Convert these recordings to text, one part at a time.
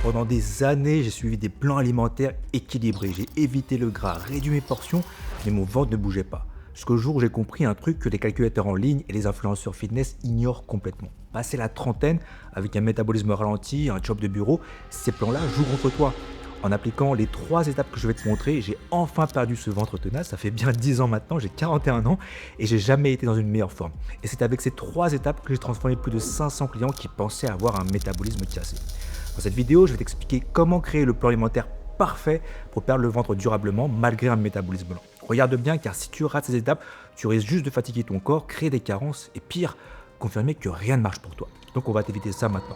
Pendant des années, j'ai suivi des plans alimentaires équilibrés. J'ai évité le gras, réduit mes portions, mais mon ventre ne bougeait pas. Jusqu'au jour où j'ai compris un truc que les calculateurs en ligne et les influenceurs fitness ignorent complètement. Passé la trentaine, avec un métabolisme ralenti, un job de bureau, ces plans-là jouent contre toi. En appliquant les 3 étapes que je vais te montrer, j'ai enfin perdu ce ventre tenace. Ça fait bien 10 ans maintenant, j'ai 41 ans et j'ai jamais été dans une meilleure forme. Et c'est avec ces 3 étapes que j'ai transformé plus de 500 clients qui pensaient avoir un métabolisme cassé. Dans cette vidéo, je vais t'expliquer comment créer le plan alimentaire parfait pour perdre le ventre durablement malgré un métabolisme lent. Regarde bien car si tu rates ces étapes, tu risques juste de fatiguer ton corps, créer des carences et pire, confirmer que rien ne marche pour toi. Donc on va t'éviter ça maintenant.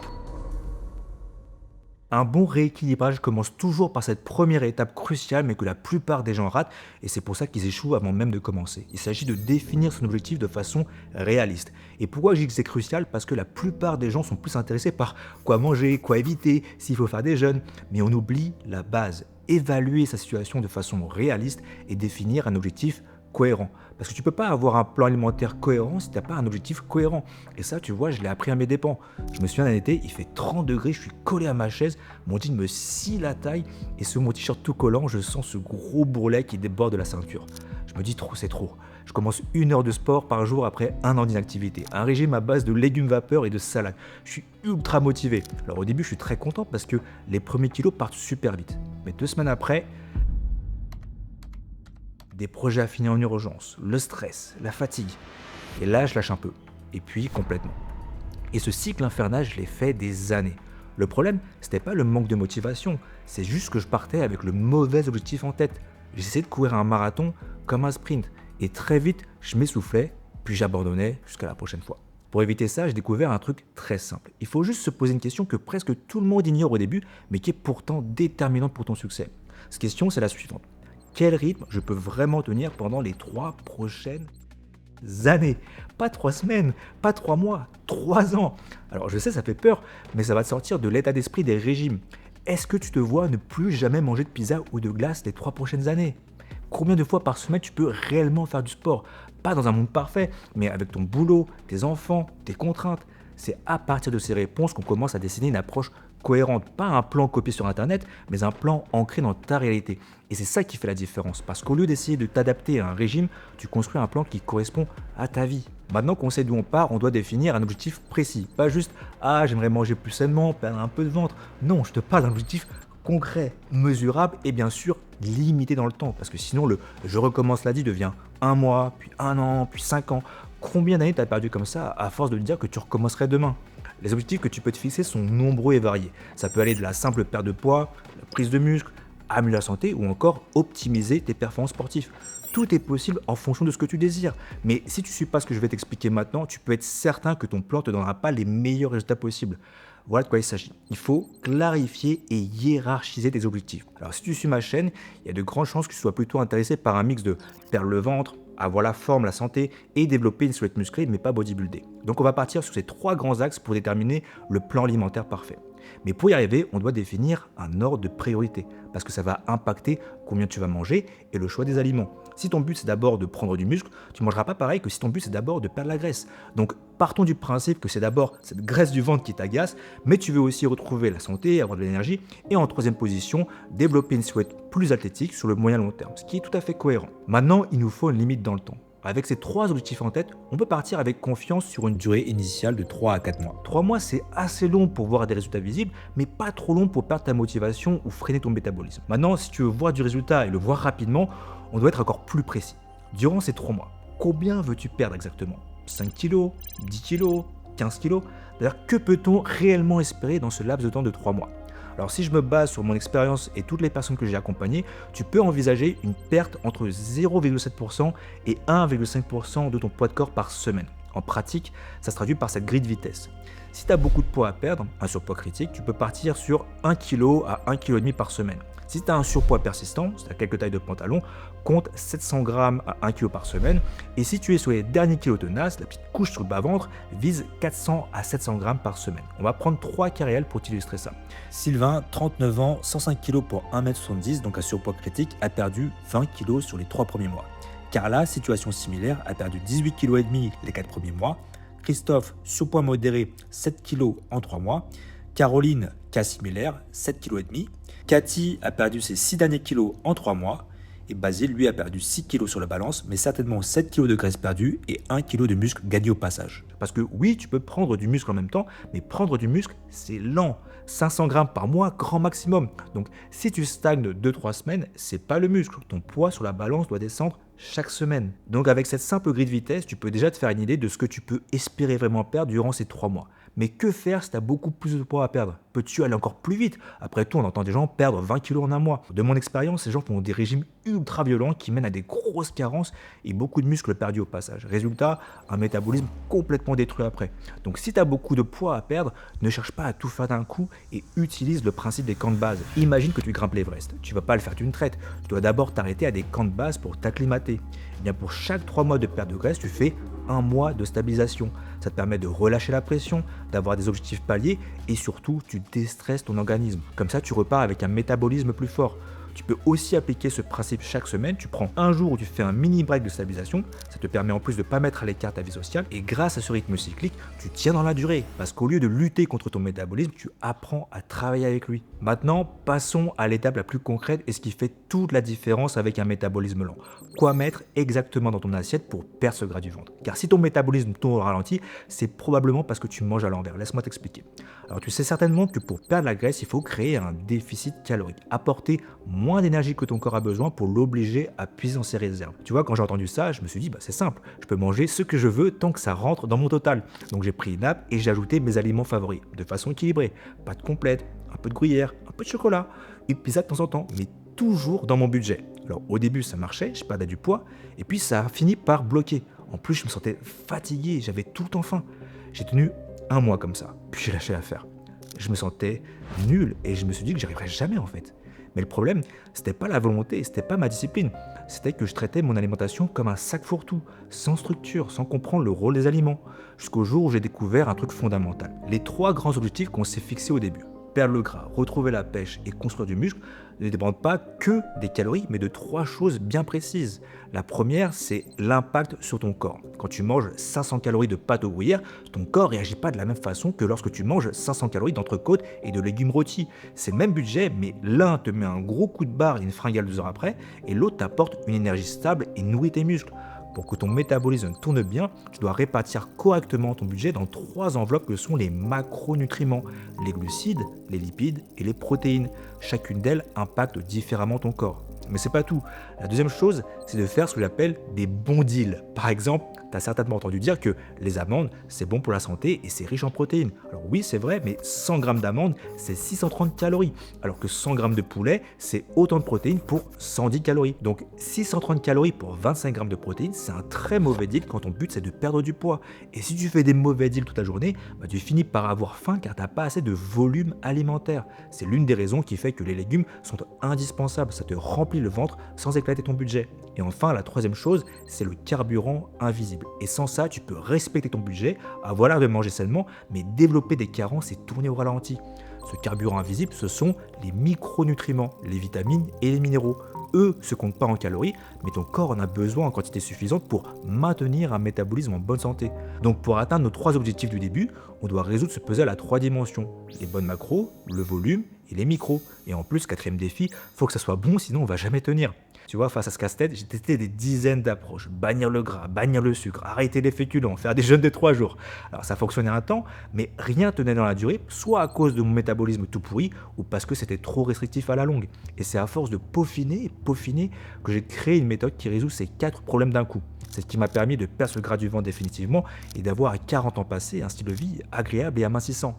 Un bon rééquilibrage commence toujours par cette première étape cruciale mais que la plupart des gens ratent et c'est pour ça qu'ils échouent avant même de commencer. Il s'agit de définir son objectif de façon réaliste. Et pourquoi je dis que c'est crucial? Parce que la plupart des gens sont plus intéressés par quoi manger, quoi éviter, s'il faut faire des jeûnes, mais on oublie la base. Évaluer sa situation de façon réaliste et définir un objectif cohérent. Parce que tu ne peux pas avoir un plan alimentaire cohérent si tu n'as pas un objectif cohérent. Et ça, tu vois, je l'ai appris à mes dépens. Je me souviens d'un été, il fait 30 degrés, je suis collé à ma chaise, mon jean me scie la taille et sur mon t-shirt tout collant, je sens ce gros bourrelet qui déborde de la ceinture. Je me dis trop, c'est trop. Je commence 1 heure de sport par jour après 1 an d'inactivité. Un régime à base de légumes vapeur et de salade. Je suis ultra motivé. Alors au début, je suis très content parce que les premiers kilos partent super vite. Mais 2 semaines après, des projets à finir en urgence, le stress, la fatigue. Et là, je lâche un peu. Et puis, complètement. Et ce cycle infernal, je l'ai fait des années. Le problème, c'était pas le manque de motivation, c'est juste que je partais avec le mauvais objectif en tête. J'essayais de courir un marathon comme un sprint. Et très vite, je m'essoufflais, puis j'abandonnais jusqu'à la prochaine fois. Pour éviter ça, j'ai découvert un truc très simple. Il faut juste se poser une question que presque tout le monde ignore au début, mais qui est pourtant déterminante pour ton succès. Cette question, c'est la suivante. Quel rythme je peux vraiment tenir pendant les 3 prochaines années? Pas 3 semaines, pas 3 mois, 3 ans. Alors je sais, ça fait peur, mais ça va te sortir de l'état d'esprit des régimes. Est-ce que tu te vois ne plus jamais manger de pizza ou de glace les 3 prochaines années? Combien de fois par semaine tu peux réellement faire du sport? Pas dans un monde parfait, mais avec ton boulot, tes enfants, tes contraintes. C'est à partir de ces réponses qu'on commence à dessiner une approche cohérente. Pas un plan copié sur Internet, mais un plan ancré dans ta réalité. Et c'est ça qui fait la différence. Parce qu'au lieu d'essayer de t'adapter à un régime, tu construis un plan qui correspond à ta vie. Maintenant qu'on sait d'où on part, on doit définir un objectif précis. Pas juste « Ah, j'aimerais manger plus sainement, perdre un peu de ventre ». Non, je te parle d'un objectif concret, mesurable et bien sûr limité dans le temps. Parce que sinon, le « je recommence lundi » devient 1 mois, puis 1 an, puis 5 ans. Combien d'années t'as perdu comme ça à force de te dire que tu recommencerais demain? Les objectifs que tu peux te fixer sont nombreux et variés. Ça peut aller de la simple perte de poids, la prise de muscle, améliorer la santé ou encore optimiser tes performances sportives. Tout est possible en fonction de ce que tu désires. Mais si tu ne suis pas ce que je vais t'expliquer maintenant, tu peux être certain que ton plan ne te donnera pas les meilleurs résultats possibles. Voilà de quoi il s'agit. Il faut clarifier et hiérarchiser tes objectifs. Alors si tu suis ma chaîne, il y a de grandes chances que tu sois plutôt intéressé par un mix de perdre le ventre, avoir la forme, la santé et développer une silhouette musclée mais pas bodybuildée. Donc on va partir sur ces 3 grands axes pour déterminer le plan alimentaire parfait. Mais pour y arriver, on doit définir un ordre de priorité parce que ça va impacter combien tu vas manger et le choix des aliments. Si ton but c'est d'abord de prendre du muscle, tu ne mangeras pas pareil que si ton but c'est d'abord de perdre la graisse. Donc partons du principe que c'est d'abord cette graisse du ventre qui t'agace, mais tu veux aussi retrouver la santé, avoir de l'énergie et en troisième position, développer une silhouette plus athlétique sur le moyen long terme, ce qui est tout à fait cohérent. Maintenant, il nous faut une limite dans le temps. Avec ces 3 objectifs en tête, on peut partir avec confiance sur une durée initiale de 3 à 4 mois. 3 mois, c'est assez long pour voir des résultats visibles, mais pas trop long pour perdre ta motivation ou freiner ton métabolisme. Maintenant, si tu veux voir du résultat et le voir rapidement, on doit être encore plus précis. Durant ces 3 mois, combien veux-tu perdre exactement? 5 kilos, 10 kilos, 15 kilos? D'ailleurs, que peut-on réellement espérer dans ce laps de temps de 3 mois? Alors si je me base sur mon expérience et toutes les personnes que j'ai accompagnées, tu peux envisager une perte entre 0,7% et 1,5% de ton poids de corps par semaine. En pratique, ça se traduit par cette grille de vitesse. Si tu as beaucoup de poids à perdre, un surpoids critique, tu peux partir sur 1 kg à 1,5 kg par semaine. Si tu as un surpoids persistant, si tu as quelques tailles de pantalon, compte 700 g à 1 kg par semaine. Et si tu es sur les derniers kilos tenaces, la petite couche sur le bas-ventre vise 400 à 700 g par semaine. On va prendre 3 cas réels pour t'illustrer ça. Sylvain, 39 ans, 105 kg pour 1m70, donc un surpoids critique, a perdu 20 kg sur les 3 premiers mois. Carla, situation similaire, a perdu 18,5 kg les 4 premiers mois. Christophe, surpoids modéré, 7 kg en 3 mois. Caroline, cas similaire, 7,5 kg. Cathy a perdu ses 6 derniers kilos en 3 mois. Et Basile, lui, a perdu 6 kilos sur la balance, mais certainement 7 kilos de graisse perdue et 1 kilo de muscle gagné au passage. Parce que oui, tu peux prendre du muscle en même temps, mais prendre du muscle, c'est lent. 500 grammes par mois, grand maximum. Donc si tu stagnes 2-3 semaines, c'est pas le muscle. Ton poids sur la balance doit descendre chaque semaine. Donc avec cette simple grille de vitesse, tu peux déjà te faire une idée de ce que tu peux espérer vraiment perdre durant ces 3 mois. Mais que faire si tu as beaucoup plus de poids à perdre? Peux-tu aller encore plus vite? Après tout, on entend des gens perdre 20 kilos en un mois. De mon expérience, ces gens font des régimes ultra violents qui mènent à des grosses carences et beaucoup de muscles perdus au passage. Résultat, un métabolisme complètement détruit après. Donc si tu as beaucoup de poids à perdre, ne cherche pas à tout faire d'un coup et utilise le principe des camps de base. Imagine que tu grimpes l'Everest. Tu ne vas pas le faire d'une traite. Tu dois d'abord t'arrêter à des camps de base pour t'acclimater. Eh bien pour chaque 3 mois de perte de graisse, tu fais 1 mois de stabilisation. Ça te permet de relâcher la pression, d'avoir des objectifs paliers et surtout, tu déstresses ton organisme. Comme ça, tu repars avec un métabolisme plus fort. Tu peux aussi appliquer ce principe chaque semaine. Tu prends un jour où tu fais un mini break de stabilisation. Ça te permet en plus de ne pas mettre à l'écart ta vie sociale. Et grâce à ce rythme cyclique, tu tiens dans la durée. Parce qu'au lieu de lutter contre ton métabolisme, tu apprends à travailler avec lui. Maintenant, passons à l'étape la plus concrète et ce qui fait toute la différence avec un métabolisme lent. Quoi mettre exactement dans ton assiette pour perdre ce gras du ventre? Car si ton métabolisme tourne au ralenti, c'est probablement parce que tu manges à l'envers. Laisse-moi t'expliquer. Alors tu sais certainement que pour perdre la graisse, il faut créer un déficit calorique. Apporter moins d'énergie que ton corps a besoin pour l'obliger à puiser dans ses réserves. Tu vois, quand j'ai entendu ça, je me suis dit, c'est simple, je peux manger ce que je veux tant que ça rentre dans mon total. Donc j'ai pris une nappe et j'ai ajouté mes aliments favoris, de façon équilibrée. Pâte complète, un peu de gruyère, un peu de chocolat, une pizza de temps en temps, mais toujours dans mon budget. Alors au début ça marchait, je perdais du poids, et puis ça a fini par bloquer. En plus je me sentais fatigué, j'avais tout le temps faim. J'ai tenu 1 mois comme ça, puis j'ai lâché l'affaire. Je me sentais nul et je me suis dit que j'y arriverais jamais en fait. Mais le problème, c'était pas la volonté, c'était pas ma discipline. C'était que je traitais mon alimentation comme un sac fourre-tout, sans structure, sans comprendre le rôle des aliments. Jusqu'au jour où j'ai découvert un truc fondamental. Les 3 grands objectifs qu'on s'est fixés au début. Perdre le gras, retrouver la pêche et construire du muscle ne dépendent pas que des calories, mais de 3 choses bien précises. La première, c'est l'impact sur ton corps. Quand tu manges 500 calories de pâte au gruyère, ton corps ne réagit pas de la même façon que lorsque tu manges 500 calories d'entrecôte et de légumes rôtis. C'est le même budget, mais l'un te met un gros coup de barre et une fringale 2 heures après, et l'autre t'apporte une énergie stable et nourrit tes muscles. Pour que ton métabolisme tourne bien, tu dois répartir correctement ton budget dans 3 enveloppes que sont les macronutriments, les glucides, les lipides et les protéines. Chacune d'elles impacte différemment ton corps. Mais c'est pas tout. La deuxième chose, c'est de faire ce que j'appelle des bons deals. Par exemple, tu as certainement entendu dire que les amandes, c'est bon pour la santé et c'est riche en protéines. Alors oui, c'est vrai, mais 100 grammes d'amandes, c'est 630 calories. Alors que 100 grammes de poulet, c'est autant de protéines pour 110 calories. Donc 630 calories pour 25 grammes de protéines, c'est un très mauvais deal quand ton but c'est de perdre du poids. Et si tu fais des mauvais deals toute la journée, tu finis par avoir faim car tu n'as pas assez de volume alimentaire. C'est l'une des raisons qui fait que les légumes sont indispensables. Ça te remplit le ventre sans éclater ton budget. Et enfin, la troisième chose, c'est le carburant invisible. Et sans ça, tu peux respecter ton budget, avoir l'air de manger sainement, mais développer des carences et tourner au ralenti. Ce carburant invisible, ce sont les micronutriments, les vitamines et les minéraux. Eux se comptent pas en calories, mais ton corps en a besoin en quantité suffisante pour maintenir un métabolisme en bonne santé. Donc pour atteindre nos 3 objectifs du début, on doit résoudre ce puzzle à 3 dimensions. Les bonnes macros, le volume et les micros. Et en plus, 4e défi, faut que ça soit bon, sinon on va jamais tenir. Tu vois, face à ce casse-tête, j'ai testé des dizaines d'approches. Bannir le gras, bannir le sucre, arrêter les féculents, faire des jeûnes de 3 jours. Alors ça fonctionnait un temps, mais rien tenait dans la durée, soit à cause de mon métabolisme tout pourri, ou parce que c'était trop restrictif à la longue. Et c'est à force de peaufiner que j'ai créé une méthode qui résout ces 4 problèmes d'un coup. C'est ce qui m'a permis de perdre le gras du ventre définitivement et d'avoir à 40 ans passés un style de vie agréable et amincissant.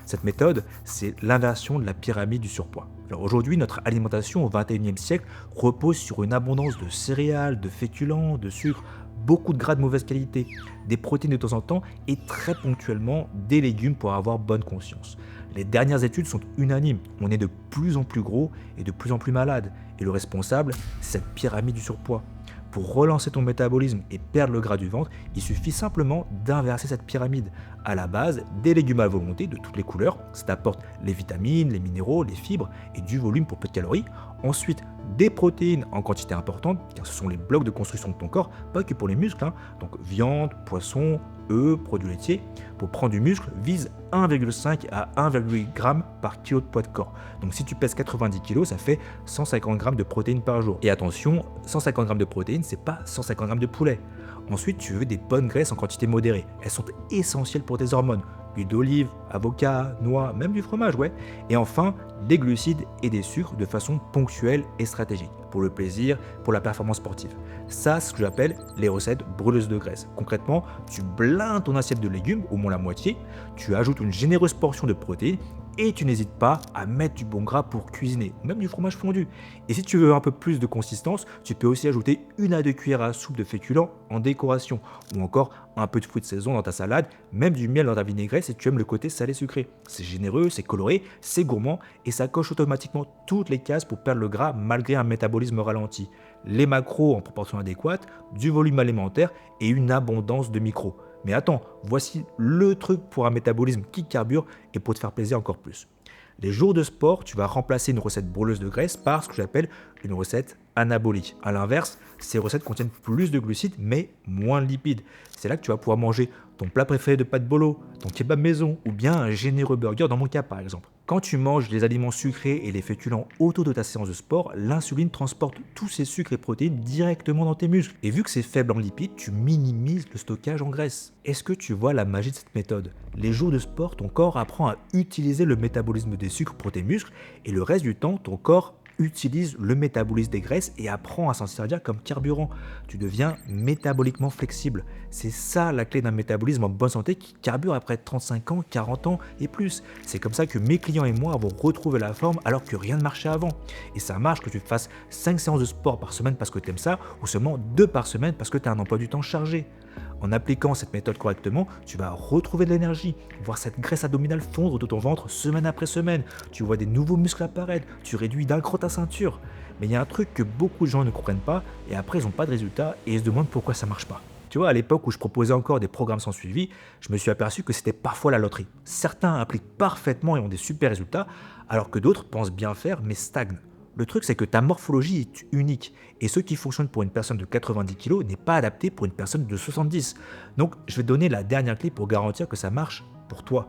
Cette méthode, c'est l'inversion de la pyramide du surpoids. Alors aujourd'hui, notre alimentation au XXIe siècle repose sur une abondance de céréales, de féculents, de sucre, beaucoup de gras de mauvaise qualité, des protéines de temps en temps et très ponctuellement des légumes pour avoir bonne conscience. Les dernières études sont unanimes, on est de plus en plus gros et de plus en plus malade. Et le responsable, c'est cette pyramide du surpoids. Pour relancer ton métabolisme et perdre le gras du ventre, il suffit simplement d'inverser cette pyramide. À la base, des légumes à volonté de toutes les couleurs, ça t'apporte les vitamines, les minéraux, les fibres et du volume pour peu de calories. Ensuite, des protéines en quantité importante, car ce sont les blocs de construction de ton corps, pas que pour les muscles, hein. Donc viande, poisson, œufs, produits laitiers. Pour prendre du muscle, vise 1,5 à 1,8 g par kilo de poids de corps. Donc si tu pèses 90 kg, ça fait 150 g de protéines par jour. Et attention, 150 g de protéines, c'est pas 150 g de poulet. Ensuite, tu veux des bonnes graisses en quantité modérée. Elles sont essentielles pour tes hormones. Huile d'olive, avocat, noix, même du fromage, ouais. Et enfin, des glucides et des sucres de façon ponctuelle et stratégique, pour le plaisir, pour la performance sportive. Ça, c'est ce que j'appelle les recettes brûleuses de graisse. Concrètement, tu blindes ton assiette de légumes, au moins la moitié, tu ajoutes une généreuse portion de protéines, et tu n'hésites pas à mettre du bon gras pour cuisiner, même du fromage fondu. Et si tu veux un peu plus de consistance, tu peux aussi ajouter 1 à 2 cuillères à soupe de féculents en décoration, ou encore un peu de fruits de saison dans ta salade, même du miel dans ta vinaigrette si tu aimes le côté salé sucré. C'est généreux, c'est coloré, c'est gourmand, et ça coche automatiquement toutes les cases pour perdre le gras malgré un métabolisme ralenti. Les macros en proportion adéquate, du volume alimentaire et une abondance de micros. Mais attends, voici le truc pour un métabolisme qui carbure et pour te faire plaisir encore plus. Les jours de sport, tu vas remplacer une recette brûleuse de graisse par ce que j'appelle une recette anabolique. A l'inverse, ces recettes contiennent plus de glucides mais moins de lipides. C'est là que tu vas pouvoir manger ton plat préféré de pâtes bolo, ton kebab maison ou bien un généreux burger dans mon cas par exemple. Quand tu manges les aliments sucrés et les féculents autour de ta séance de sport, l'insuline transporte tous ces sucres et protéines directement dans tes muscles. Et vu que c'est faible en lipides, tu minimises le stockage en graisse. Est-ce que tu vois la magie de cette méthode? Les jours de sport, ton corps apprend à utiliser le métabolisme des sucres pour tes muscles et le reste du temps, ton corps utilise le métabolisme des graisses et apprend à s'en servir comme carburant. Tu deviens métaboliquement flexible. C'est ça la clé d'un métabolisme en bonne santé qui carbure après 35 ans, 40 ans et plus. C'est comme ça que mes clients et moi avons retrouvé la forme alors que rien ne marchait avant. Et ça marche que tu fasses 5 séances de sport par semaine parce que tu aimes ça ou seulement 2 par semaine parce que tu as un emploi du temps chargé. En appliquant cette méthode correctement, tu vas retrouver de l'énergie, voir cette graisse abdominale fondre de ton ventre semaine après semaine, tu vois des nouveaux muscles apparaître, tu réduis d'un cran ta ceinture. Mais il y a un truc que beaucoup de gens ne comprennent pas et après ils n'ont pas de résultats et ils se demandent pourquoi ça marche pas. Tu vois, à l'époque où je proposais encore des programmes sans suivi, je me suis aperçu que c'était parfois la loterie. Certains appliquent parfaitement et ont des super résultats, alors que d'autres pensent bien faire mais stagnent. Le truc, c'est que ta morphologie est unique et ce qui fonctionne pour une personne de 90 kg n'est pas adapté pour une personne de 70. Donc, je vais te donner la dernière clé pour garantir que ça marche pour toi.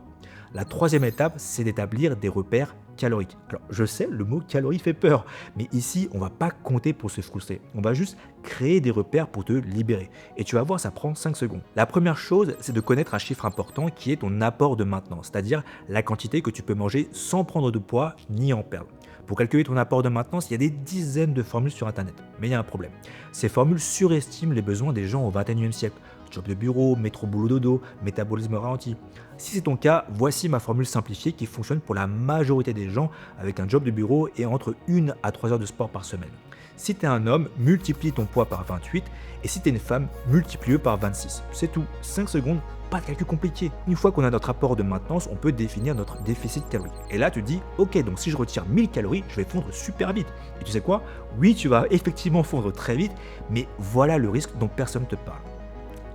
La troisième étape, c'est d'établir des repères caloriques. Alors, je sais, le mot calorie fait peur, mais ici, on va pas compter pour se frustrer. On va juste créer des repères pour te libérer. Et tu vas voir, ça prend 5 secondes. La première chose, c'est de connaître un chiffre important qui est ton apport de maintenance, c'est-à-dire la quantité que tu peux manger sans prendre de poids ni en perdre. Pour calculer ton apport de maintenance, il y a des dizaines de formules sur Internet. Mais il y a un problème. Ces formules surestiment les besoins des gens au XXIe siècle. Job de bureau, métro boulot dodo, métabolisme ralenti. Si c'est ton cas, voici ma formule simplifiée qui fonctionne pour la majorité des gens avec un job de bureau et entre 1 à 3 heures de sport par semaine. Si tu es un homme, multiplie ton poids par 28 et si tu es une femme, multiplie-le par 26. C'est tout, 5 secondes, pas de calcul compliqué. Une fois qu'on a notre apport de maintenance, on peut définir notre déficit calorique. Et là, tu te dis, ok, donc si je retire 1000 calories, je vais fondre super vite. Et tu sais quoi? Oui, tu vas effectivement fondre très vite, mais voilà le risque dont personne ne te parle.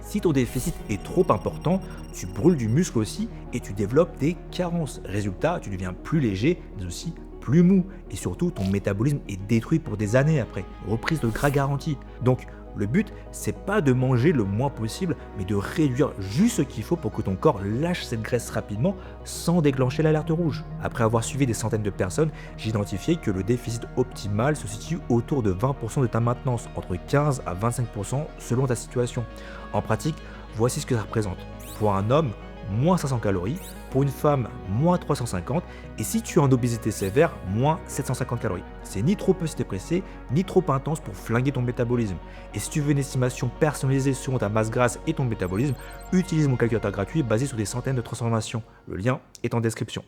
Si ton déficit est trop important, tu brûles du muscle aussi et tu développes des carences. Résultat, tu deviens plus léger, mais aussi plus mou. Et surtout, ton métabolisme est détruit pour des années après. Reprise de gras garantie. Donc, le but, c'est pas de manger le moins possible, mais de réduire juste ce qu'il faut pour que ton corps lâche cette graisse rapidement sans déclencher l'alerte rouge. Après avoir suivi des centaines de personnes, j'ai identifié que le déficit optimal se situe autour de 20% de ta maintenance, entre 15 à 25% selon ta situation. En pratique, voici ce que ça représente. Pour un homme, moins 500 calories, pour une femme, moins 350, et si tu es en obésité sévère, moins 750 calories. C'est ni trop peu si t'es pressé, ni trop intense pour flinguer ton métabolisme. Et si tu veux une estimation personnalisée selon ta masse grasse et ton métabolisme, utilise mon calculateur gratuit basé sur des centaines de transformations. Le lien est en description.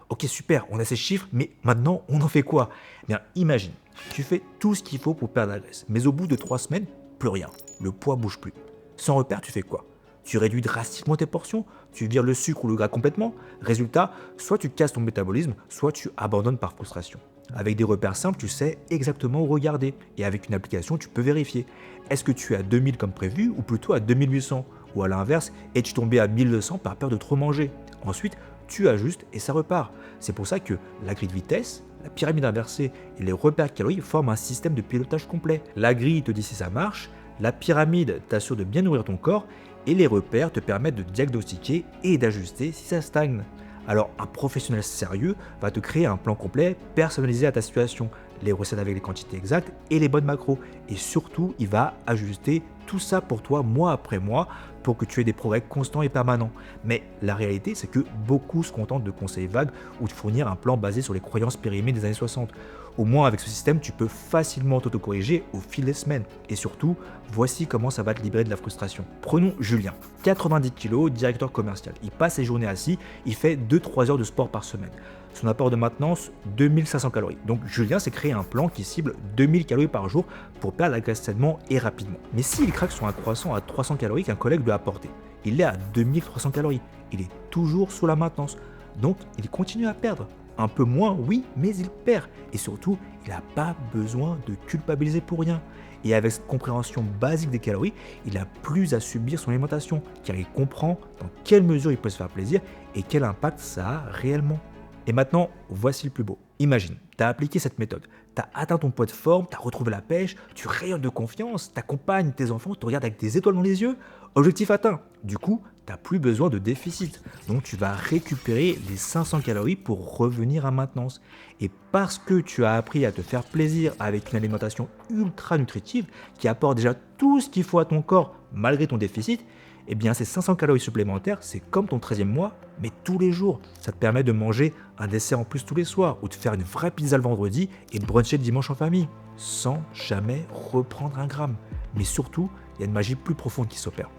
Ok, super, on a ces chiffres, mais maintenant, on en fait quoi? Bien, imagine, tu fais tout ce qu'il faut pour perdre la graisse, mais au bout de 3 semaines, plus rien. Le poids bouge plus. Sans repère, tu fais quoi? Tu réduis drastiquement tes portions, tu vires le sucre ou le gras complètement. Résultat, soit tu casses ton métabolisme, soit tu abandonnes par frustration. Avec des repères simples, tu sais exactement où regarder. Et avec une application, tu peux vérifier. Est-ce que tu es à 2000 comme prévu ou plutôt à 2800? Ou à l'inverse, es-tu tombé à 1200 par peur de trop manger? Ensuite, tu ajustes et ça repart. C'est pour ça que la grille de vitesse, La pyramide inversée et les repères calories forment un système de pilotage complet. La grille te dit si ça marche, la pyramide t'assure de bien nourrir ton corps et les repères te permettent de diagnostiquer et d'ajuster si ça stagne. Alors un professionnel sérieux va te créer un plan complet personnalisé à ta situation, les recettes avec les quantités exactes et les bonnes macros. Et surtout, il va ajuster tout ça pour toi mois après mois pour que tu aies des progrès constants et permanents. Mais la réalité, c'est que beaucoup se contentent de conseils vagues ou de fournir un plan basé sur les croyances périmées des années 60. Au moins avec ce système, tu peux facilement t'auto-corriger au fil des semaines. Et surtout, voici comment ça va te libérer de la frustration. Prenons Julien, 90 kg, directeur commercial. Il passe ses journées assis, il fait 2-3 heures de sport par semaine. Son apport de maintenance, 2500 calories. Donc Julien s'est créé un plan qui cible 2000 calories par jour pour perdre la graisse sainement et rapidement. Mais s'il craque sur un croissant à 300 calories qu'un collègue lui a apporté, il est à 2300 calories. Il est toujours sous la maintenance. Donc il continue à perdre. Un peu moins, oui, mais il perd. Et surtout, il n'a pas besoin de culpabiliser pour rien. Et avec cette compréhension basique des calories, il n'a plus à subir son alimentation, car il comprend dans quelle mesure il peut se faire plaisir et quel impact ça a réellement. Et maintenant, voici le plus beau. Imagine, tu as appliqué cette méthode, tu as atteint ton poids de forme, tu as retrouvé la pêche, tu rayonnes de confiance, ta compagne, tes enfants te regardent avec des étoiles dans les yeux. Objectif atteint. Du coup, tu n'as plus besoin de déficit. Donc tu vas récupérer les 500 calories pour revenir à maintenance. Et parce que tu as appris à te faire plaisir avec une alimentation ultra nutritive qui apporte déjà tout ce qu'il faut à ton corps malgré ton déficit, eh bien ces 500 calories supplémentaires, c'est comme ton 13e mois, mais tous les jours. Ça te permet de manger un dessert en plus tous les soirs ou de faire une vraie pizza le vendredi et de bruncher le dimanche en famille, sans jamais reprendre un gramme. Mais surtout, il y a une magie plus profonde qui s'opère.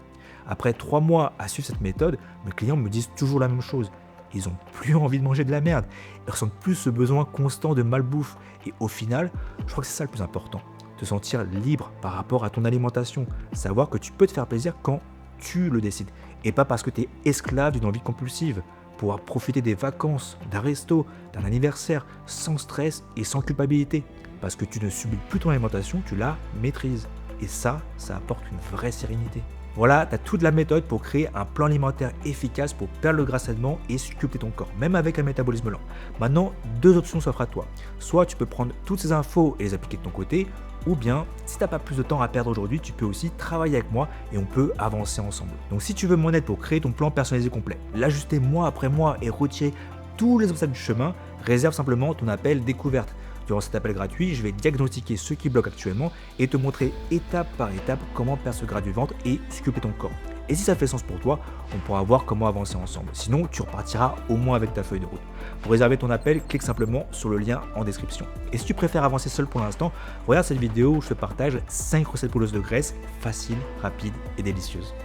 Après 3 mois à suivre cette méthode, mes clients me disent toujours la même chose. Ils n'ont plus envie de manger de la merde. Ils ressentent plus ce besoin constant de malbouffe. Et au final, je crois que c'est ça le plus important. Te sentir libre par rapport à ton alimentation. Savoir que tu peux te faire plaisir quand tu le décides. Et pas parce que tu es esclave d'une envie compulsive. Pouvoir profiter des vacances, d'un resto, d'un anniversaire, sans stress et sans culpabilité. Parce que tu ne subis plus ton alimentation, tu la maîtrises. Et ça apporte une vraie sérénité. Voilà, tu as toute la méthode pour créer un plan alimentaire efficace pour perdre le gras sainement et sculpter ton corps, même avec un métabolisme lent. Maintenant, 2 options s'offrent à toi. Soit tu peux prendre toutes ces infos et les appliquer de ton côté, ou bien, si tu n'as pas plus de temps à perdre aujourd'hui, tu peux aussi travailler avec moi et on peut avancer ensemble. Donc si tu veux mon aide pour créer ton plan personnalisé complet, l'ajuster mois après mois et retirer tous les obstacles du chemin, réserve simplement ton appel découverte. Durant cet appel gratuit, je vais diagnostiquer ce qui bloque actuellement et te montrer étape par étape comment perdre ce gras du ventre et sculpter ton corps. Et si ça fait sens pour toi, on pourra voir comment avancer ensemble. Sinon, tu repartiras au moins avec ta feuille de route. Pour réserver ton appel, clique simplement sur le lien en description. Et si tu préfères avancer seul pour l'instant, regarde cette vidéo où je te partage 5 recettes pour l'os de graisse, faciles, rapides et délicieuses.